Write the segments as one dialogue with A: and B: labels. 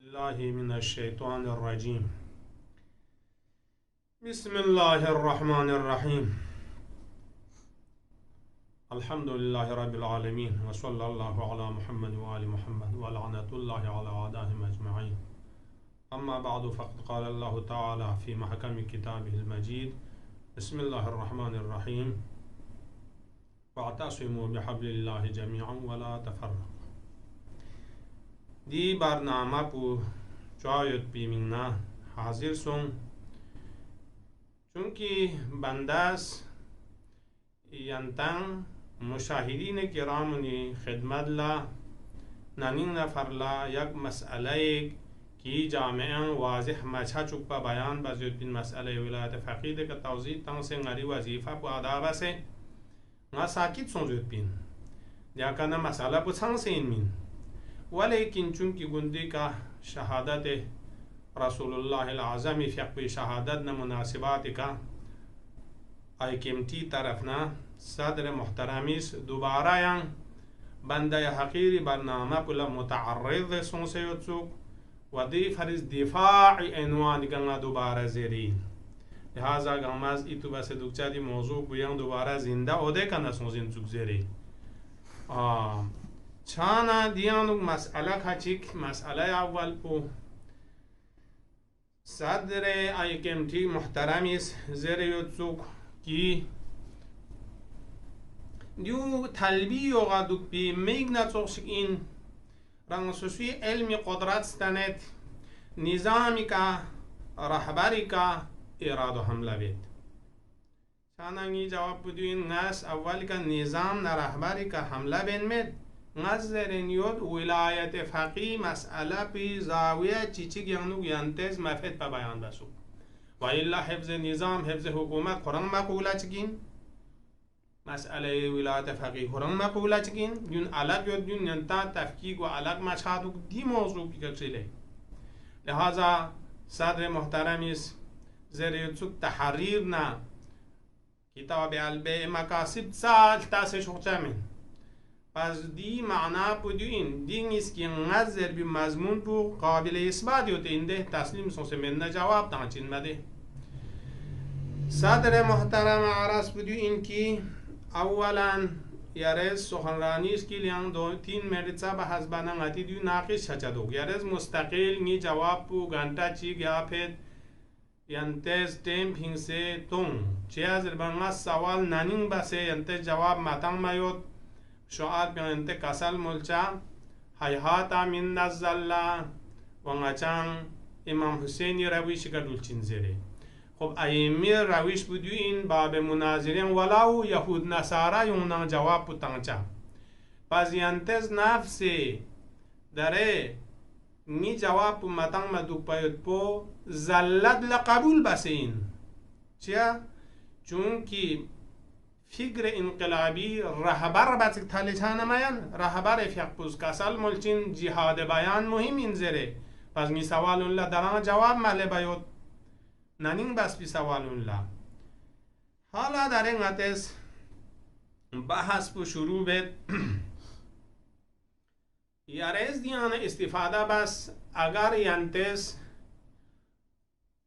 A: الله من الشيطان الرجيم. بسم الله الرحمن الرحيم. الحمد لله رب العالمين وصلى الله على محمد وآل محمد ولعنة الله على أعدائهم أجمعين. أما بعد فقد قال الله تعالى في محكم كتابه المجيد: بسم الله الرحمن الرحيم واعتصموا بحبل الله جميعا ولا تفرقوا. دی برنامه پو جایت بیمینه حاضر سون چونکی بندس ینتن مشاهدین کرامونی خدمت لا ننین نفر لا یک مسئله کی جامعه واضح مچه چوبا بیان بزید بین مسئله ولایت فقیده که توضیح تنسه غری وظیفه پو ادا بسه نا ساکت سون زید بین دیاکانا مسئله پو تنسه این مین ولیکن چونکی گندی کا شهادت رسول الله العظم فقه شهادت نه مناسبات کا ایکمتی طرفنا صدر محترمیس دوباره ین بنده حقیری برنامه پلا متعرض سونسیوتسوک و دی فرز دفاع عنوان گنگا دوباره زیرین لہذا گماز ایتو بس دوکچا دی موضوع بیان دوباره زنده اوده کنه سونزین چوک زیری چانا دیانوک مسئله کچیک مسئله اول پو صدر ایکمتی محترمیس زیریوتسوک کی دیو تلبی یوغا دوک بی میگنا چوکشک این رنگسوسی علمی قدرت ستنت نظامی کا رهبری کا ارادو حمله بید چانانگی جواب بدوین ناس اول کا نظام نا رهبری کا حمله بین مید نظرین یود ولایت فقی مسئله پی زاویه چیچی گیانو گیانتز مفید پا بیان بسو و ایلا حفظ نظام حفظ حکومت خورنگ مقوله چگین مسئله ولایت فقی خورنگ مقوله چگین یون علق یود یون ینتا تفکیق و علق مشهدو دی موضوع کی کچیله لہذا صدر محترمیس زیریتسوک تحریر نا کتاب البیع مقاصد سال تاسش خوچامین پس دی معنا پو این دی نیست که نظر بی مضمون پو قابل اثبات ہوتے انده تسلیم سوسه من جواب تانچین مده صدر محترم عرض پو این که اولا یارز سخنرانیش کی لیان دو تین مرتبه به حسبانا غتی دیو ناقش چچدو یارز مستقل نی جواب پو گانتا چی گیا پھر ینتز تیم پینسه تون چی از ربنگا سوال نانین بسه ینتز جواب ماتنگ مایود شعار پیانت کسل ملچا حیحاتا من نزالله و نچان امام حسینی رویش که دولچین زیره خب ایمی رویش بودیو این باب مناظرین ولاو یهود نصارا یونان جواب بودتانچا پس ینتز نفسی داره نی جواب پو متن مدوک پاید پو زلد لقبول بسین چیا؟ چونکی فکر انقلابی رهبر بچک تالیچان ماین رهبر فیقپوز کسل ملچین جهاد بیان مهم این زره پس می سوال الله دران جواب ماله باید ننین بس بی سوال الله حالا در این غتس بحث پو شروع بید یارز دیان استفاده بس اگر ینتس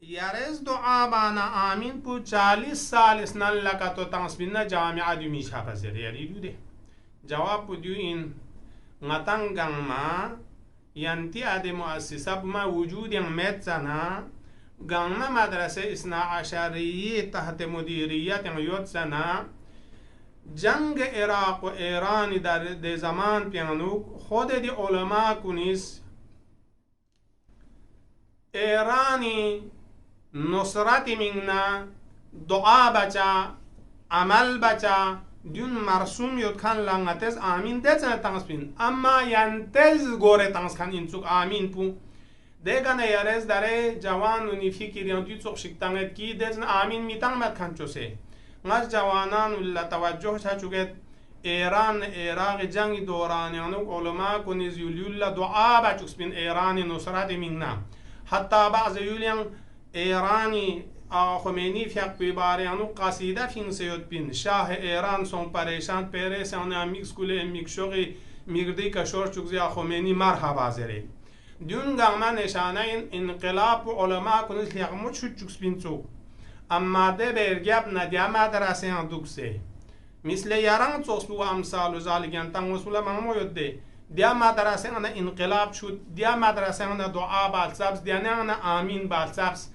A: یارز دعا بانا آمین پو 40 سال اسنان لکا تو تنسبین جامعه دیو میشه پسر یاری دیو ده جواب پو دیو این غتن گنما ینتی اد مؤسسه بما وجود مت سنا گنما مدرسه اثنا عشریه تحت مدیریت یود سنا جنگ عراق و ایران در زمان پیانو خود دی علماء کنیس ایرانی نصرت منا دعا بچا عمل بچا دیون مرسوم یود کن لنگتز آمین دیتن تنس بین اما ینتز گوره تنس کن اینچوک آمین پو دیگن یارز داره جوان و نیفی کریان دیو چوک شکتنگت کی دیتن آمین میتن مد کن چوسه نج جوانان ولا توجه چوکت ایران عراق جنگ دورانیانو علماء کنیز یولیولا دعا بچوکس بین ایران نصرت منا حتی بعض یولیان ایرانی خمینی فیق بیباریانو قصیده فین سیود بین شاه ایران سون پریشان پیرسان امیک سکول امیک شوقی میگردی کشور چوکزی خمینی مرحبا زره دون گام نشانه انقلاب علما کنید لیاقمت شد چوکس بینچو اما ده برگب ندیا مدرسه اندوکسه مثل یاران تصبو امثال و ذالکن تنگسول مامو یده دیا مدرسه انا انقلاب شد دیا مدرسه انا دعا بالسبز دیا نه انا آمین بالسبز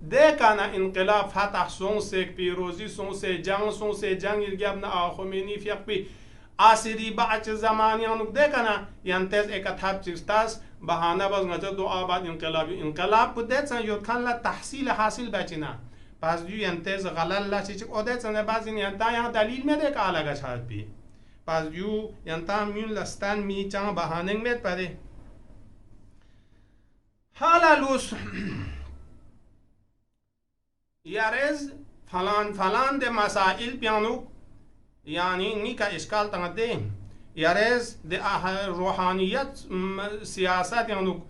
A: ده کانا انقلاب فتح سون سک پیروزی سون سه جنگ یرگب نه آخومینی فیق بی آسری باچ زمانی انوک ده کانا ینتز اکتاب چیستاس بهانه باز نجا دعا بعد انقلاب بوده سن یود کن لا تحصیل حاصل بچینا پس دیو ینتز غلال لا چیچ اوده سن باز ینتا یا دلیل میده که آلگا شاید بی پس دیو ینتا میون لستان می چان بهانه میت پده حالا لوس یارز فلان ده مسائل بیانو یعنی نیکا اشکال تنده یارز ده روحانیت سیاست یعنی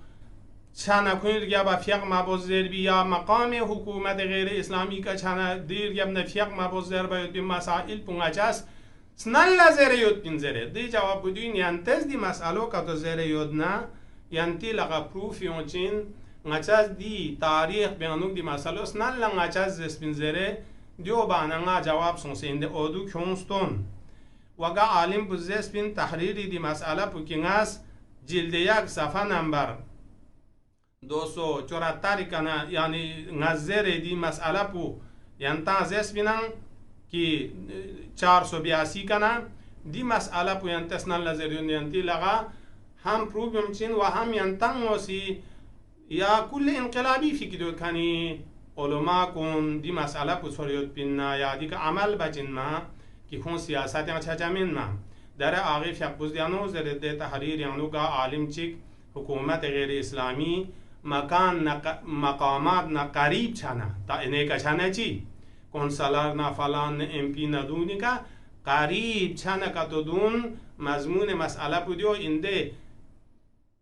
A: چنا کنید یا با فیق مبازر بیا مقام حکومت غیر اسلامی کا چنا دیر یا نفیق مبازر باید مسائل پونجاست سنال لازره یود بین زره دی جواب بودین ینتز دی مسئله که تو زره یود نه ینتی لقا پروف یونچین نچاز دی تاریخ بیانوک دی مسئله سنال لنچاز زس بین زره دیو باننگا جواب سنسینده اودو کونستون وگا عالم بزیس بین تحریری دی مسئله پوکینگاس جلد یک صفحه نمبر 274 کنا یعنی نظر دی مسئله پو ینتا زیس بینن کی 482 کنا دی مسئله پو ینتسنال نظریون ینتی لغا هم پروبیم چین و هم ینتن وسی یا کل انقلابی فکر کنی علما کن دی مسئله پو سوریت بیننا یا دی که عمل بچین ما کی خون سیاست یا چجامین ما در آغی فقبوز دیانو زرده تحریر یعنو کا عالم چک حکومت غیر اسلامی مقامات نا قریب چانا تا اینه کا چانا چی کنسلر نا فلان نا امپی ندونی کا قریب چانا کا تو دون مضمون مسئله بودیو اینده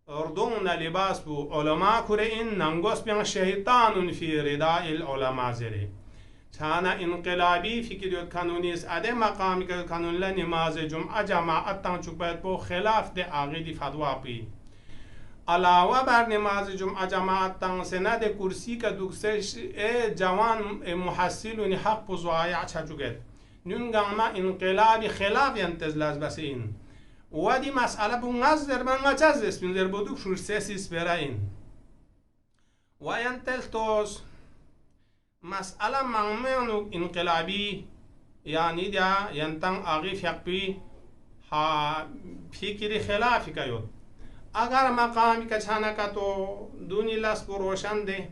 A: اردون لباس بو علماء کره این ننگوس بیان شیطان فی رداء العلماء زره چانا انقلابی فکریت کانونیست اده مقامی که کانون لنماز جمعه جماعت تان چوک باید بو خلاف ده آغی فتوا پی علاوه بر نماز جمعه جماعت تان سند کرسی که دوکسش جوان محصلون حق و زوایع چچوگد نونگان ما انقلابی خلاف ینتزلاز بس این و دی مسئله بو نظر من نچز اسپین در بودو شورسیس برا این و ینتز توس مسئله مغمانو انقلابی یعنی دیا ینتن آغی فقبی فکری خلافی که یود اگر مقامی که چانه که تو دونی لس کو روشن ده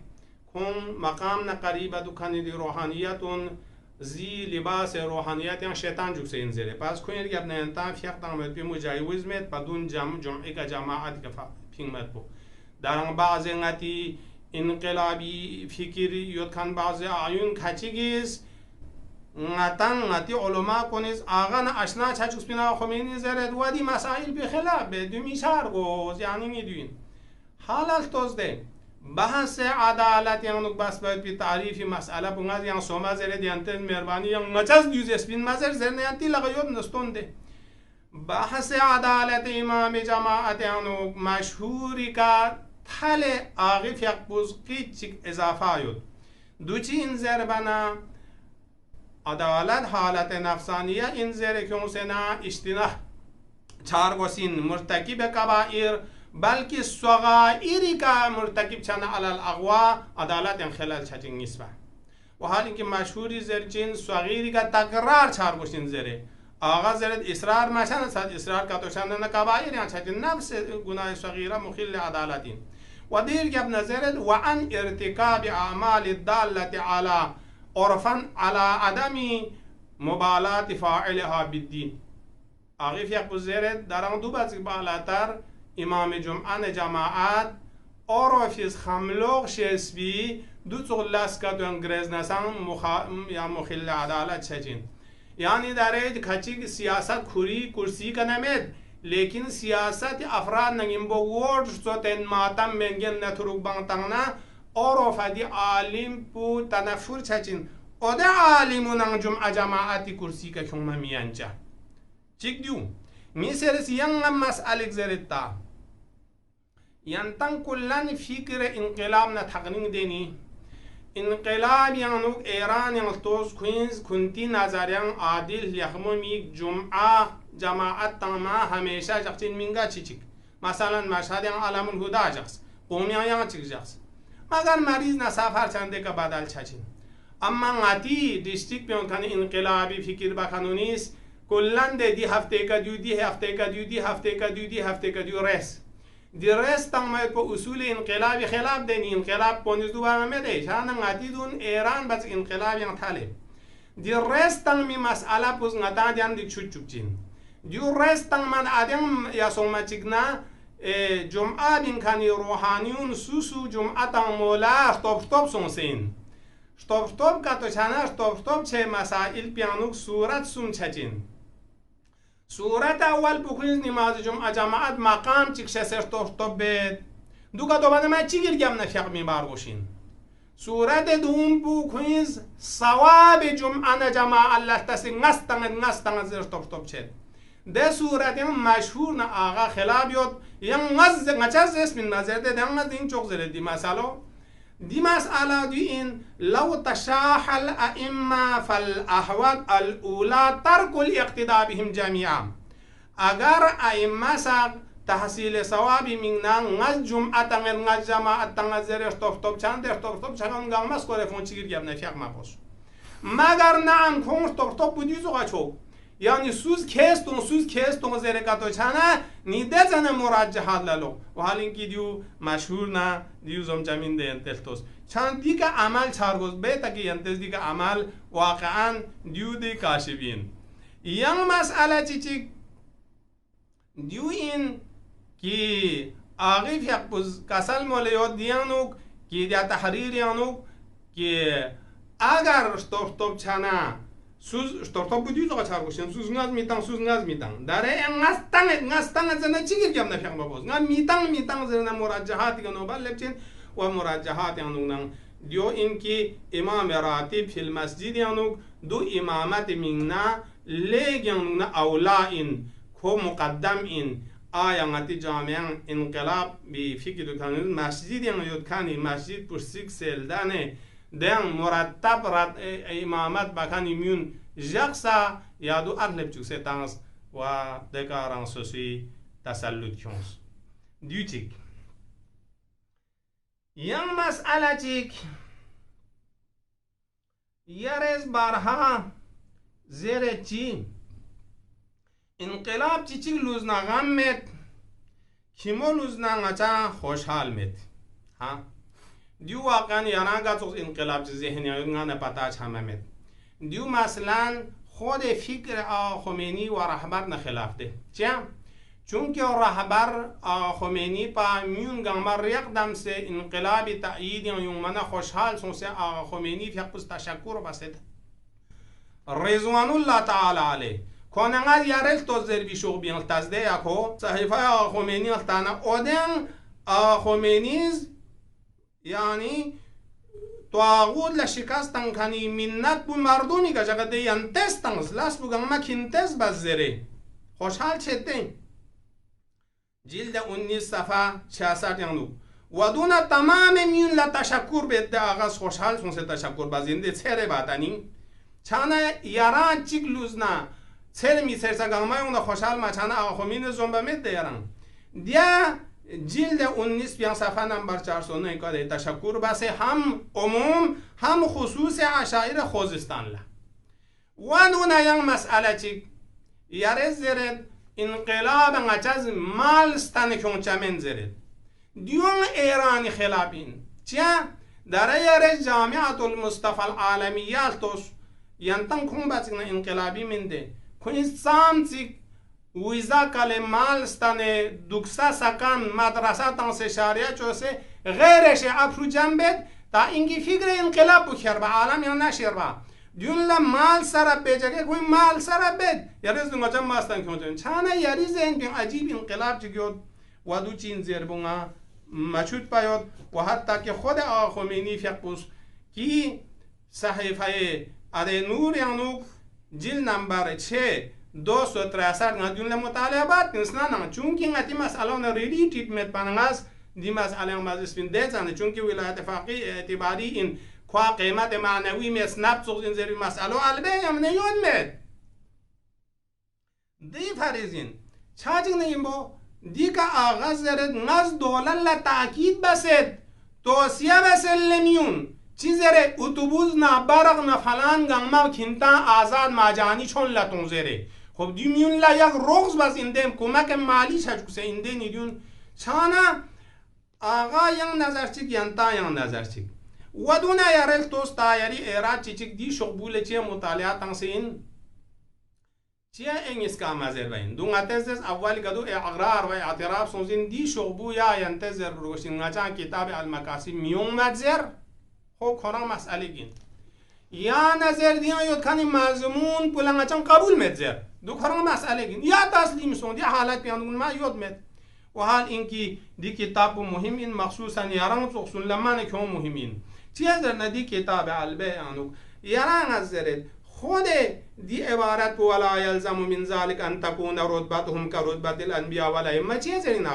A: کن مقام نقریبه دو کنی دی روحانیتون زی لباس روحانیت یا شیطان جوک سے انزره پس کنید که ابن ینتن فیق تنمید بی مجایوز مید بدون جمعی که جماعت که پینگ مید بو درنگ بعضی نتی انقلابی فکری یود کن بعضی آیون کچیگیز ngati علما کنیز آغا نه اشنا چچوس بینا خمینی زرد و دی مسائل بخلاف به دومی شارگوز یعنی میدوین حالال توزده بحث عدالت یعنی بس باید بی تعریفی مسئله بونگاز یعنی سوما زرد ینتن مربانی یعنی نچاز دیوز اسپین مزر زرد ینتی لغیود نستونده بحث عدالت امام جماعت یعنی مشهوری که تل آغی فیقبوز قیچ اضافه یود دوچی این زربنا عدالت حالت نفسانیه این زیر که مسنا اجتناح چارگوسین مرتکب کبائر بلکه صغائری که مرتکب چنه علی الاغوا عدالت این خلال چچین نیست و حال اینکه مشهوری زرچین صغیری که تکرار چارگوسین زیره آغا زرد اصرار مشان ساد اصرار کا تو شان کبائر یعنی چچین نفس گناه صغیره مخل عدالتین و دیر جب نظرت و عن ارتکاب اعمال الدالة على عرفاً على عدم مبالات فاعلها بالدين آغیف یک بزرد دران دو بازی بالاتر امام جمعه جماعت عرفیز خملوغ شسبی دو تغلس که دو انگریز نسان یا مخل عدالت چجین یعنی داره کچی سیاست کوری کرسی کنمید لیکن سیاست افراد نگیم با ورد سوتن ماتم منگن نتروک بانتانا عرف دی عالم پو تنفر چچین او ده عالمون جمعه جماعتی کرسی که کم میانجا چیک دیو میسرس ینگ مسئله زرتا ینتن کلن فکر انقلاب نتقنین دینی انقلاب یعنی ایران یعنی توز کوینز کنتی نظریان عادل یخمومی جمعه جماعت تاما همیشه جختین منگا چیچیک مثلا مشهد یعنی علم الهدا جخص قومیان یعنی چیک جخص مگر مریض نسافر چنده که بدل چچین اما غتی دیستریک بیان کنه انقلابی فکر بکنونیست کلن دی هفته که دیو رس دی رس تنماید پا اصول انقلابی خلاف دینی انقلاب پونیز دو برمه دی شان غتی دون ایران بس انقلاب یعنی طالب دی رس تنمی مسئله پوز غتا دیان دی چوب چین دیو رس تنمان آدم یا سوما چیگنا جمعه بین کنی روحانیون سوسو جمعه تن مولا شتوب سونسین شتوب که تو چنه شتوب چه مسائل پیانوک صورت سون چچین صورت اول بکنید نماز جماعت مقام چیکشه شتوب بید دو که دوباره من چی گرگم نفیق میبار گوشین صورت دوم بکنید ثواب جمعه جماعت الله تسی نستنگ زیر شتوب چه ده صورت مشهور نه آقا خلاف یاد یم نچاز اسم نظر ده دنگ این چوک زره دی مسئله دی این لو تشاحل ائمه فالاحوال الاولى ترک الاقتداء بهم جميعا اگر ائمه ساق تحصیل ثوابی میگن نز جمعه نز جماعت نز زیر شتوب چند گامس کوره فون چیگیر گم نفیق مپوش مگر نه کون شتوب بودیزو قچو یعنی سوز کستون زیر کاتو چنه نیده زن مراجحات لالو و حال اینکه دیو مشهور نه دیو زمجمین ده انتلتوس چند دیگه عمل چارگوز بیتا که انتز دیگه عمل واقعا دیو دی کاشبین ین مسئله چی دیو این که آقیف یک بز کسل مولیات دیانوک که دیا تحریر یانوک که اگر شتوب چنه سوز شتوب بودی تو چهار گوشن سوز ناز میتن داره نستن زنده چی گرگم نفیق بابوز میتن زنده مراجحاتی که نوبل لبچین و مراجحات یانوگنن دیو اینکه امام راتب فی المسجد یانوگ دو امامت میگنا لیگ یانوگنا اولا این کو مقدم این آیانتی جامعه انقلاب بی فکر کنید مسجد یانوید کنی مسجد پر سیک سلدانه دن مرتب امامت بکنی میون جاکسا یادو ارلب چوکسه تانس و دکاران سوسی تسلط کنس دیوتیک ین مسئله چیک یرز بارها زیر چی انقلاب چی لوزنا غم مت کیمو لوزنا غچا خوشحال مت ها دیو واقعا یارانگا تو انقلاب ذهنی نه پتا چممت دیو مثلا خود فکر خمینی و رهبر نه خلاف ده چرا چون که رهبر خمینی پا میون گامر یقدم سه انقلاب تأیید یومنا خوشحال سون سه خمینی فقط تشکر بسید رضوان الله تعالی علیه کننگا یارل تو زربی شو بیان تزده یکو صحیفه خمینی استانا اودن خمینیز یعنی طاغوت لشکستن کنی منت بو مردمی که جگه دیان تستنز لاس بو گم مکینتز بزره خوشحال چته جلد 19 صفحه 66 یانو و دون تمام میون لتشکر به آغاز خوشحال سون سه تشکر بازنده چهره باتانی چانه یاران چیک لوزنا چهره می سرسا گامای اون خوشحال ما چانه آخومین زنبه می دیارن دیا جلد 19 صفحه نمبر 409 که تشکر بس هم عموم هم خصوص عشایر خوزستان لا و دون این مسئله چی یاره زرد انقلاب نچاز مال ستان کنچمن زرد دیون ایرانی خلابین چیا در یاره جامعه المصطفى العالمیه توش ینتن کن بس انقلابی منده کنی سامسی ویزا کل مال ستانه دوکسا سکان مدرسه تانسه شریعه چوسه غیرش افرو جنبت تا اینگی فکر انقلاب بکر با عالم یا نشیر با دیون مال سر بیجگه کوئی مال سر بید یریز دونگا چم ماستن کنجن چانه یریز این بین عجیب انقلاب چگیود و دو چین زیر بونگا مچود پایود و حتی که خود خمینی فقبوس کی صحیفه اده نور یانوک جل نمبر 6 263 ندیون مطالعه بات نسنا چون که این مسئله ریلی تریتمنت پنگاز دی مسئله مجلس بین دهزنه چون که ولایت فقیه اعتباری این خواه قیمت معنوی مسنب سوز این زیر مسئله البه هم نیاد مد دی فریزین چاچک نیم با دی که آغاز زرد نز دولت لتاکید بسید توصیه بسل میون چی زره اتوبوس نه برق نه فلان گنما کنتا آزاد مجانی چون لتون زره خب دی میون لا یک رغز بس ایندم کمک مالی شد کسی اینده نیدون چانا آقا ین نظر چیک ینتا ین نظر چیک ودونه یارل توست تایری ایراد چیک دی شغبول چیه مطالعات تنسین چیه انگلیس کا مزر بین دو غتزز اولی کدو اقرار و اعتراف سونزین دی شغبو یا ینتظر روشین نجا کتاب المکاسب میون مزر خب خورا مسئله گین یا نظر دیان یود کنی مضمون پولنگچان قبول مزر دو خورا مسئله گین یا تسلیم سون دی حالت بیاندون ما یود مد و حال اینکی دی کتاب مهم این مخصوصا یاران سوکسون لمان که هم مهم این چیه در ندی کتاب البه آنو یاران از زرد خود دی عبارت ولا یلزم من ذلك ان تكون رتبتهم كرتبه الانبیاء والائمه چیه زرین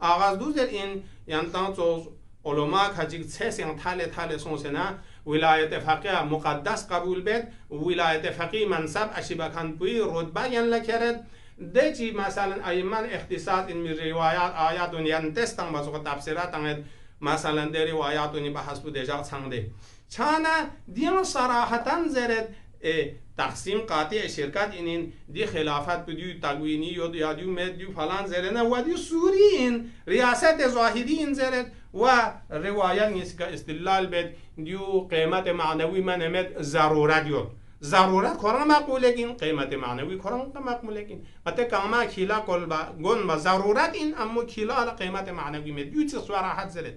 A: آغاز دو زر این یانتان تو علما کجیک سیسین تاله سونسنا ولایت فقیه مقدس قبول بید ولایت فقیه منصب اشیبکان پوی رتبه ین لکرد ده چی مثلا ایمان اختصاص این می روایات آیات و ینتستان بازو تفسیرات انگید مثلا ده روایات و نی بحث بود اجاق چنده چانا دیم صراحتاً زرد تقسیم قاطع شرکت اینین دی خلافت بدیو تقوینی یا دیو مدیو فلان زرنه و دیو سوری این ریاست ظاهری این زرد و روایت نیست که استدلال بید دیو قیمت معنوی من امد ضرورت یود ضرورت قرآن مقبوله گین قیمت معنوی قرآن مقبوله گین مته کاما کیلا گون با ضرورت این اما کیلا على قیمت معنوی مد دیو چه صراحت زرد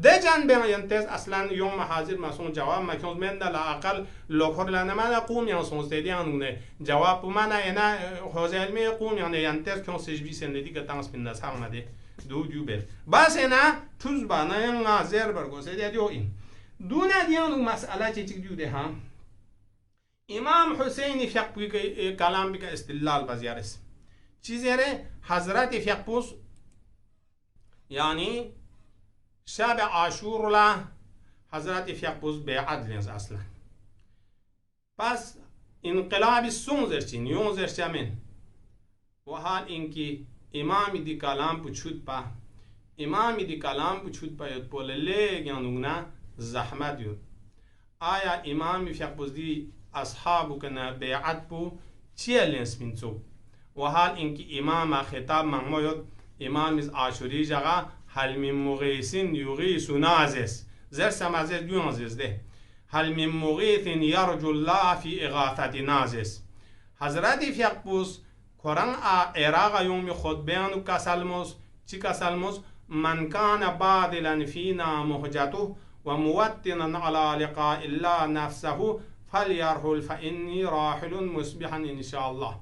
A: ده جان بیانتز اصلا یوم حاضر مسون جواب مکنز من لا اقل لوکر لنا من قوم یان سونز دیانونه جواب من اینا حوزه علمی قوم یان ینتز کن سجبی سندی که تانس بین نسخ آمده دو بر بس اینا توز بانا ین ناظر برگوسه دیو این دون دیان مسئله چی دیو ده هم امام حسین فقبی که کلام بی که استدلال بزیارس چیزیره حضرت فقبوس یعنی شب عاشور لا حضرت فقبوس بیعت لنز اصلا پس انقلاب سونزرچین یونزرچمن و حال اینکی امام دی کلام پوچود پا امام دی کلام پوچود پا یود پولله گیانونا زحمت یود آیا امام فقبوس دی اصحابو کنا بیعت پو چیه لنز پینچو و حال اینکی امام خطاب مهمو یود امام از عاشوری جگه هل من مغیث یغیث نازس زر سمازه دیونزز ده هل من مغیث یرجو الله فی اغاثت نازس حضرت فقبوس قرآن عراق یوم خود بیانو کسلموس چی کسلموس من کان بادلا فینا مهجته و موطنا على لقاء الله نفسه فلیرحل فانی راحل مصبحا انشاءالله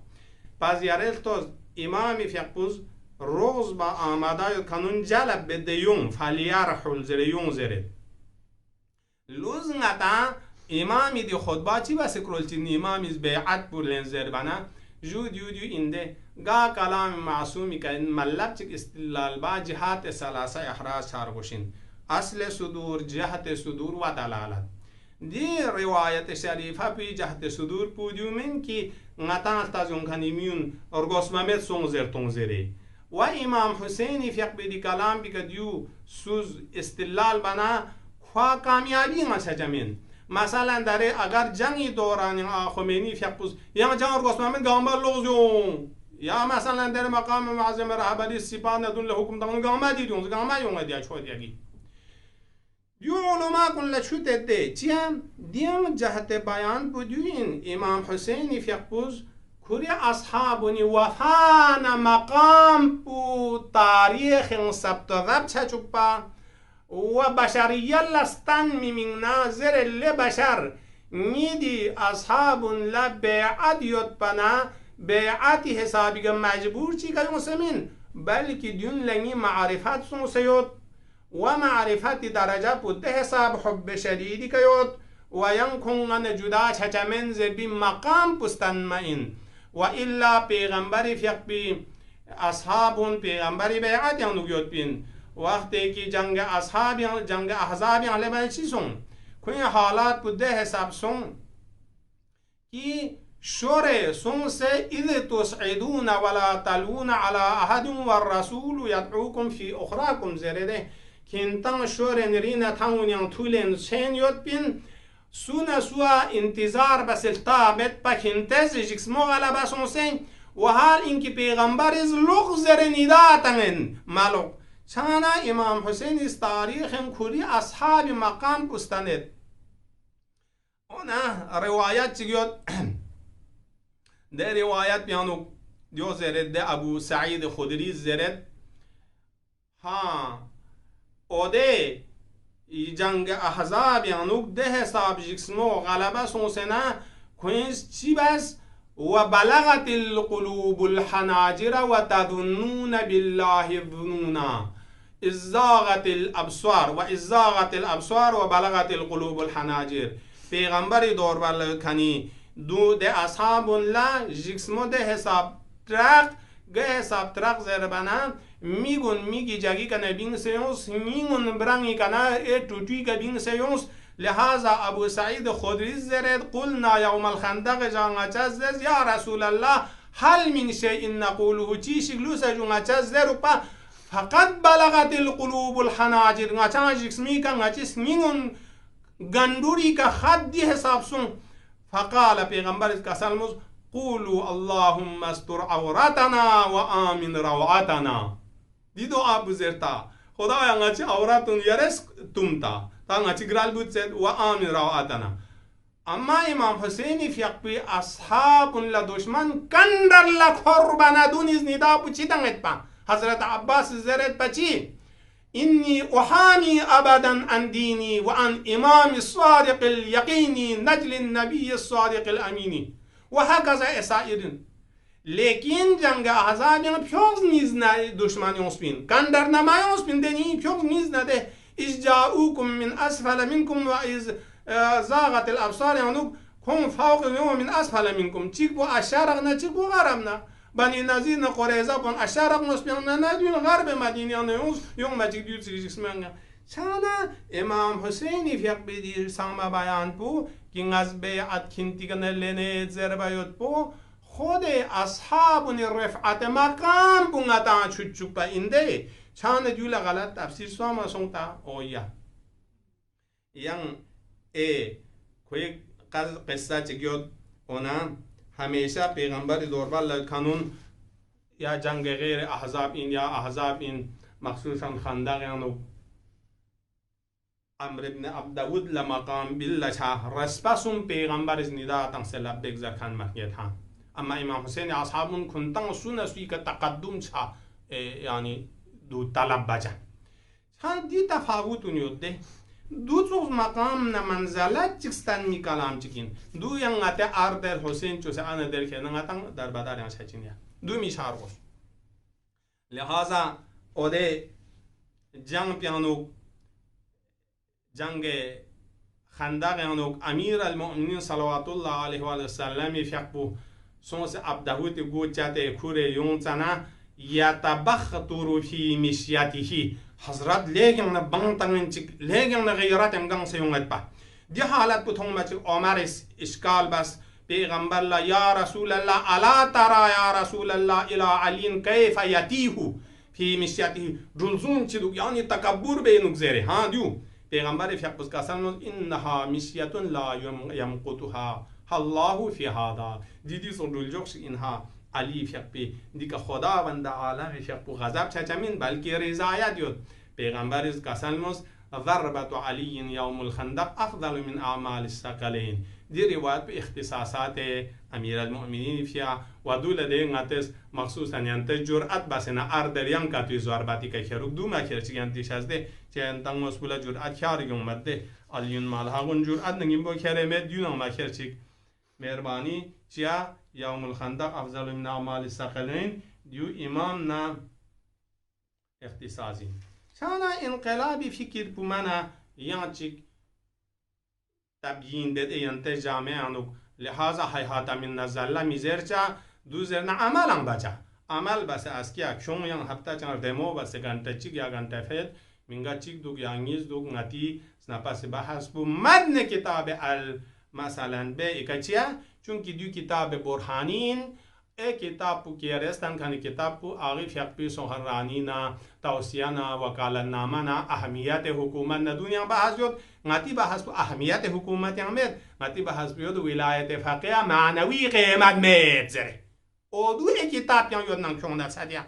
A: پس یارل تو امام فقبوس روز با آماده کنون جلب به دیون فلیرحل زریون زره لوز نتا امامی دی خطبه چی بس کرولتین امامی از بیعت بولن زر بنا جو دیو اینده گا کلام معصومی که ملب چک استدلال با جهات سلاسه احراز چارگوشین اصل صدور جهت صدور و دلالت دی روایت شریفه پی جهت صدور پودیومین کی نتا تازون کنیمیون ارگوس ممت سون زرتون زره و امام حسینی فقبی دی کلام بی که دیو سوز استدلال بنا خواه کامیابی مسجمین مثلا داره اگر جنگی دوران خمینی فقبوز یا جنگ ارگوس ممت گامبر لوزیون یا مثلا در مقام معظم رهبری سپاه ندون لحکم دانون گامبر دیدون گامبر یونگه دیا چود یکی دیو علماء کن لچود ده چیم دیم جهت بیان بودوین امام حسینی فقبوز کوری اصحابونی وفان مقام بو تاریخ سبت غب چچوپا و بشریه لستن من ناظر لبشر نیدی اصحابون لبیعت یود پنا بیعتی حسابی که مجبور چی که مسلمین بلکه دیون لنگی معرفت سون سیود و معرفت درجه بوده حساب حب شدیدی که یود و ینکن جدا چچمن زبی مقام پستن مئین و الا پیغمبری فقبی اصحابون پیغمبری بیعت یانو گیود بین وقتی که جنگ احزاب علیه چی سون کوی حالات بوده حساب سون کی شوره سون سه اذ تصعدون ولا تلون على احد والرسول يدعوكم في اخراكم زرده کینتان شوره نرینه تاونیان طولن سین یود بین سونا سوا انتظار بسلطابت پاکینتز جکسمو غلبه سون سین و حال اینکه پیغمبر از لغ زر نداتن مالو چانا امام حسین از تاریخ کوری اصحاب مقام بستند اونا روایت چگیود ده روایت بیانو دیو زرد ده ابو سعید خدری زرد ها اوده جنگ احزاب یانوک ده حساب جکسمو غلبه سونسنا کوینز چی بس وبلغت القلوب الحناجر وتظنون بالله الظنونا إذ زاغت الأبصار وبلغت القلوب الحناجر پیغمبر دور بر کنی دو ده اصحاب لا جسمو ده حساب ترق زربانا میگی جاگی کنه بین سیونس میگون برانگی کنه توتی که بین سیونس لهذا ابو سعید خدری زرد قلنا یوم الخندق جانگا چزدز یا رسول الله هل من شيء نقوله چی شکلو سجونگا چزدر فقد بلغت القلوب الحناجر ngacang jiksmi ka ngacis mingun ganduri ka khaddi hisab sun faqala پیغمبر kasalmus قولوا اللهم استر عوراتنا وآمن روعاتنا dido abu zerta خدایا ngaci auratun yares tumta ta ngaci gral butset wa amin rawatana amma imam Hüseyin'i fiyakbi ashabun la düşman kandar la korbana duniz nida bu çitan etpa Hazreti Abbas zeret paçi inni uhami abadan an dini ve an imami sadiqil yaqini neclin nebiyyi sadiqil amini ve hakaza esairin lekin janga ahzabin pyoz nizna düşman yonspin kandar nama yonspin deni pyoz nizna de izja'ukum min asfala minkum ve iz zagatil absar yanuk kum fawqa min asfala minkum çık bu aşaragna çık bu garamna Bani Nazir na Qurayza pon aşarak nospiyana na dün garbe Madina'na yung macik dü çizgismenga sana İmam Hüseyin'i fiyakbedi sama bayan bu ki ngazbe atkintigane lene zerbayot bu خود اصحابون رفعت مقام بونگتا چوچوک با اینده چند جولا غلط تفسیر سوما سونتا اویا یان کوی قصه چگیود اونا همیشه پیغمبر دوربال کانون یا جنگ غیر احزاب این یا احزاب این مخصوصا خندق یانو امر ابن عبدود لمقام بالله رسپسون پیغمبر از ندا تنسل بگذر کن مکیت ها اما امام حسین اصحابون کنتن سونه سوی که تقدم چه یعنی دو طلب بجن چند دی تفاوت نیوده دو چوز مقام نمنزلت چکستن می کلام چکین دو ینگاته اردر حسین چوسه آن در که نگاتن در بدار یان چچینیا دو میشار گوش لحاظا اوده جنگ پیانوک جنگ خندق یانوک امیر المؤمنین صلوات الله علیه و سلم فیقبو سونس عبدهوت گوچاته کوره یونچانا یتبختر فی مشیته حضرت لیگن بانتنگن چک لیگن غیرت امگان سیونگت با دی حالت بتون بچه عمر اشکال بس پیغمبر الله یا رسول الله الا ترى یا رسول الله الى علی کیف یتیه فی مشیته جلزون چدو یعنی تکبر بینوک زیره ها دیو پیغمبر فیقبس کسان انها مشیت لا یمقتها الله فی هذا دیدی سون رولجوکس اینها علی فیقبی دیگه خداوند عالم فیقبو غضب چچمین بلکه رضایت یود پیغمبر از کسلموس ضربت علی یوم الخندق افضل من اعمال الثقلین دی روایت به اختصاصات امیر المؤمنین فیا و دول دینگاتس مخصوصا ینت جرأت بسنا اردریان کاتوی زارباتی که خروق دو مکرچی ینتی شازده چه انتان مسئول جرأت کاری اومده علیون مالهاون جرأت نگیم با کرمت دیون مکرچی مهربانی چیا یوم الخندق افضل من اعمال الثقلین دیو امام نا اختصاصی شانا انقلابی فکر بمنا یانچیک تبیین دید ینت جامعه انو لحاظا حیحاتا من نزله میزرچا دو زرنا عملا بچا عمل بس اسكي action yang hafta changar demo bas ganta chik ya ganta fet minga chik dug ya ngis dug ngati snapas bahas bu madne kitab al masalan be ikachia chunki du kitab burhanin e kitab pu kiarestan kan kitab pu arif yakpi soharani na tawsiyana wakalanama na ahamiyat hukumat na dunia bahas yot ngati bahas pu ahamiyat hukumat yang met ngati bahas pu yot wilayat faqih ma'nawi qimat met zere o du e kitab yang yot nang kyong na sadia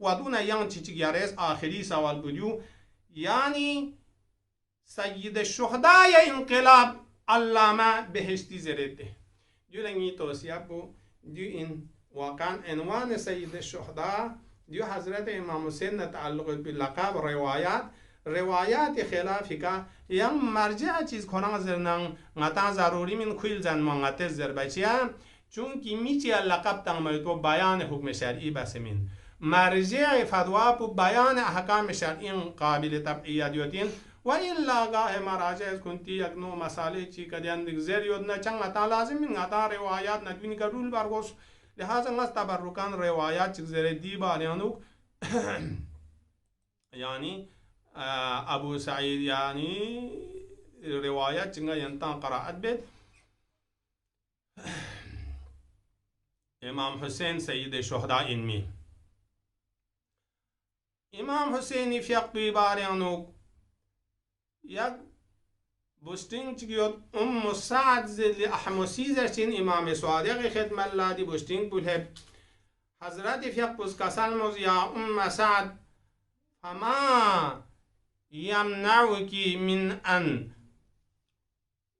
A: waduna yang chichig yares akhiri sawal budu yani سید الشهدای انقلاب علامه بهشتی زرده دیو توصیه بو دیو N واقعا عنوان سید الشهدا دیو حضرت امام حسین تعلق باللقب روایات خلافی که M مرجع چیز کنن زرنن غتا ضروری من کل زن منقطع زربچیا چون کی میچی لقب تنمایت و بیان حکم شرعی بسمین مرجع فتوا بو بیان احکام شرعی قابل تبعیت دیوتین وإلا قاه مراجع كنتي يقنو مسالة شيء كديان دكزير يودنا چنگ عطا لازم من عطا روايات ندوين كرول بارغوس لهذا ناس تبركان روايات چكزير دي باليانوك يعني أبو سعيد يعني روايات چنگ ينتان قراءت بيت إمام حسين سيد الشهداء إنمي إمام حسين يفيق باليانوك یک بوستین چیگیود سعد زلی احمسی زرچین امام صادق خدمت لادی بوستین بوله حضرت فیق بوز کسان موز یا سعد فما یمنعوکی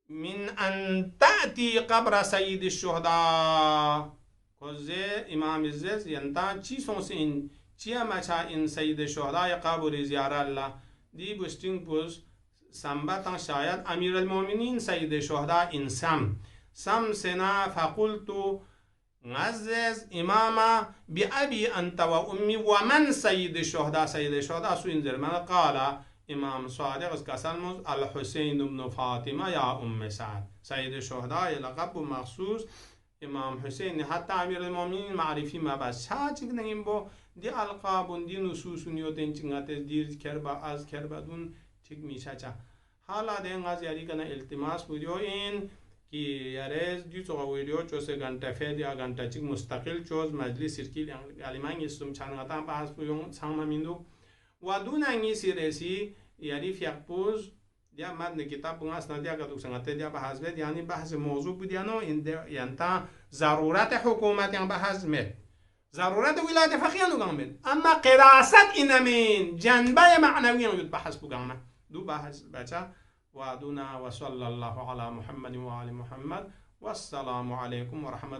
A: من ان تأتی قبر سید الشهداء کوزه امام زز ینتا چی سونس این چی مچا این سید الشهداء قبر زیاره الله دی بوستین بوز سنبتا شاید امیر المؤمنین سید شهدا این سم سنا فقلت نزز اماما بأبي انت و امی و من سید شهدا سو این زرمان قال امام صادق از کسلمز الحسین بن فاطمه یا سعد سید شهدا لقب مخصوص امام حسین حتی امیر المؤمنین معرفی ما بس چا چیک نگیم با دی القاب دی نصوص نیوتن چنگات دیر کربا از کربدون میشه حالا دین از یاری کنه التماس ویدیو این که یارز دو تا ویدیو چوسه گانتا فید یا گانتا چیک مستقل چوز مجلس سرکیل علیمان استم چند بحث بیون سام میندو و دون انگی سیرسی یاری فیقپوز یا متن کتاب بناس ندیا که دوستان دیا بحث بید یعنی بحث موضوع بدیانو این یعنی ضرورت حکومت یعنی بحث مد ضرورت ولایت فقیه نگم بید اما قراست اینمین جنبه معنوی نگید بحث بگم دو بحث بچه و دونا و صلی الله علی محمد و آل محمد و السلام علیکم و رحمت